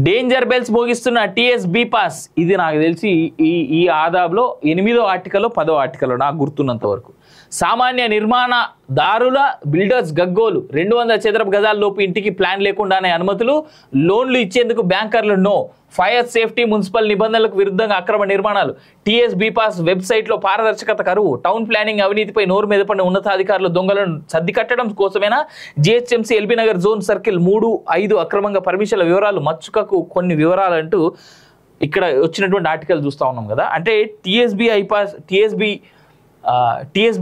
Danger bells మోగిస్తున్న TS b pass. ఇది నాకు తెలిసి ఈ ఆదాబ్లో 8వ ఆర్టికల్లో 10వ ఆర్టికల్లో నాకు గుర్తున్నంత వరకు. సామాన్య నిర్మాణదారుల బిల్డర్స్ గగ్గోలు. 200 చదరపు గజాల లోపు ఇంటికి ప్లాన్ లేకుండానే అనుమతులు, లోన్లు ఇచ్చేందుకు బ్యాంకర్లు నో. ఫైర్ సేఫ్టీ మున్సిపల్ నిబంధనలకు విరుద్ధంగా అక్రమ నిర్మాణాలు. టీఎస్ బీ పాస్ వెబ్సైట్లో పారదర్శకత కరువు. టౌన్ ప్లానింగ్ అవినీతిపై నోరు మీద పడిన ఉన్నతాధికారులు దొంగలను సర్దికట్టడం కోసమేనా GHMC LB Nagar zone circle 3-5 అక్రమంగా పర్మిషన్ల వివరాలు, మచ్చుకకు కొన్ని వివరాలు అంటూ ఇక్కడ వచ్చినటువంటి ఆర్టికల్ చూస్తూ ఉన్నాం కదా. అంటే టీఎస్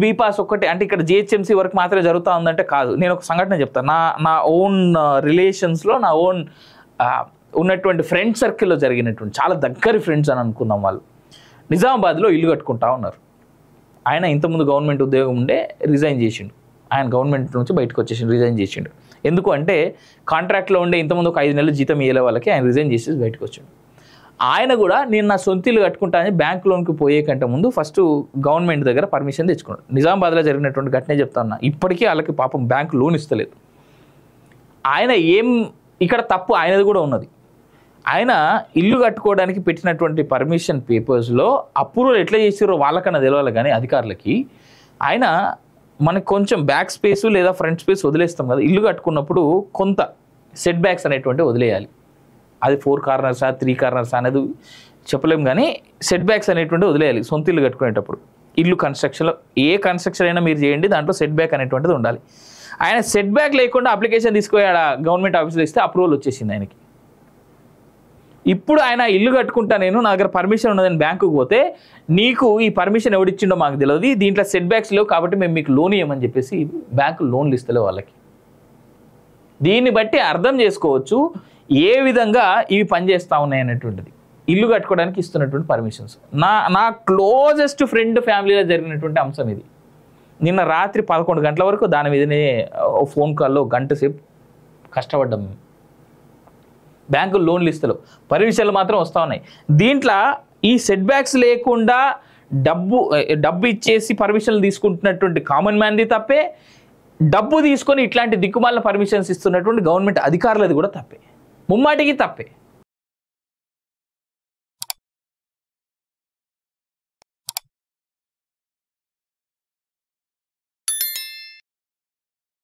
బీ పాస్ ఒక్కటే అంటే ఇక్కడ జిహెచ్ఎంసీ వరకు మాత్రమే జరుగుతూ ఉందంటే కాదు. నేను ఒక సంఘటన చెప్తాను. నా ఓన్ రిలేషన్స్లో నా ఓన్ ఉన్నటువంటి ఫ్రెండ్ సర్కిల్లో జరిగినటువంటి చాలా దగ్గరి ఫ్రెండ్స్ అని అనుకుందాం. వాళ్ళు నిజామాబాద్లో ఇల్లు కట్టుకుంటా ఉన్నారు. ఆయన ఇంతకుముందు గవర్నమెంట్ ఉద్యోగం ఉండే రిజైన్ చేసిండు. ఆయన గవర్నమెంట్ నుంచి బయటకు వచ్చేసిండు, రిజైన్ చేసిండు. ఎందుకు అంటే కాంట్రాక్ట్లో ఉండే ఇంతకుముందు ఒక 5 నెలలు జీతం ఇయ్యలే వాళ్ళకి ఆయన రిజైన్ చేసి బయటకు వచ్చాడు. ఆయన కూడా నేను నా సొంత ఇల్లు కట్టుకుంటా అని బ్యాంక్ లోన్కి పోయే కంటే ముందు ఫస్ట్ గవర్నమెంట్ దగ్గర పర్మిషన్ తెచ్చుకున్నాడు. నిజామాబాద్లో జరిగినటువంటి ఘటనే చెప్తా ఉన్నా. ఇప్పటికీ వాళ్ళకి పాపం బ్యాంక్ లోన్ ఇస్తలేదు. ఆయన ఇక్కడ తప్పు ఆయనది కూడా ఉన్నది. ఆయన ఇల్లు కట్టుకోవడానికి పెట్టినటువంటి పర్మిషన్ పేపర్స్లో అప్రూవల్ ఎట్లా చేసారో వాళ్ళకన్నా తెలియాలి. కానీ అధికారులకి ఆయన మనకు కొంచెం బ్యాక్ స్పేస్ లేదా ఫ్రంట్ స్పేస్ వదిలేస్తాం కదా. ఇల్లు కట్టుకున్నప్పుడు కొంత సెట్ బ్యాక్స్ అనేటువంటి వదిలేయాలి. అది 4 కార్నర్సా 3 కార్నర్సా అనేది చెప్పలేము. కానీ సెట్ బ్యాక్స్ అనేటువంటి వదిలేయాలి సొంత ఇల్లు కట్టుకునేటప్పుడు. ఇల్లు కన్స్ట్రక్షన్లో ఏ కన్స్ట్రక్షన్ అయినా మీరు చేయండి, దాంట్లో సెట్ బ్యాక్ అనేటువంటిది ఉండాలి. ఆయన సెట్ బ్యాక్ లేకుండా అప్లికేషన్ తీసుకుపోయాడు గవర్నమెంట్ ఆఫీస్లో ఇస్తే అప్రూవల్ వచ్చేసింది ఆయనకి. ఇప్పుడు ఆయన ఇల్లు కట్టుకుంటా నేను నా దగ్గర పర్మిషన్ ఉన్నదని బ్యాంకుకి పోతే నీకు ఈ పర్మిషన్ ఎవడిచ్చిండో మాకు తెలియదు, దీంట్లో సెట్ బ్యాక్స్ లేవు కాబట్టి మేము మీకు లోన్ ఇవ్వమని చెప్పేసి బ్యాంకు లోన్లు ఇస్తలేవు వాళ్ళకి. దీన్ని బట్టి అర్థం చేసుకోవచ్చు ఏ విధంగా ఇవి పనిచేస్తూ ఉన్నాయి అనేటువంటిది. ఇల్లు కట్టుకోవడానికి ఇస్తున్నటువంటి పర్మిషన్స్. నా క్లోజెస్ట్ ఫ్రెండ్ ఫ్యామిలీలో జరిగినటువంటి అంశం ఇది. నిన్న రాత్రి 11 గంటల వరకు దాని మీదనే ఫోన్ కాల్లో గంట సేపు కష్టపడ్డాం. బ్యాంకులు లోన్లు ఇస్తలేవు, పర్మిషన్లు మాత్రం వస్తూ ఉన్నాయి. దీంట్లో ఈ సెట్ బ్యాక్స్ లేకుండా డబ్బు ఇచ్చేసి పర్మిషన్లు తీసుకుంటున్నటువంటి కామన్ మ్యాన్ది తప్పే, డబ్బు తీసుకొని ఇట్లాంటి దిక్కుమాలిన పర్మిషన్స్ ఇస్తున్నటువంటి గవర్నమెంట్ అధికారులది కూడా తప్పే, ముమ్మాటికి తప్పే.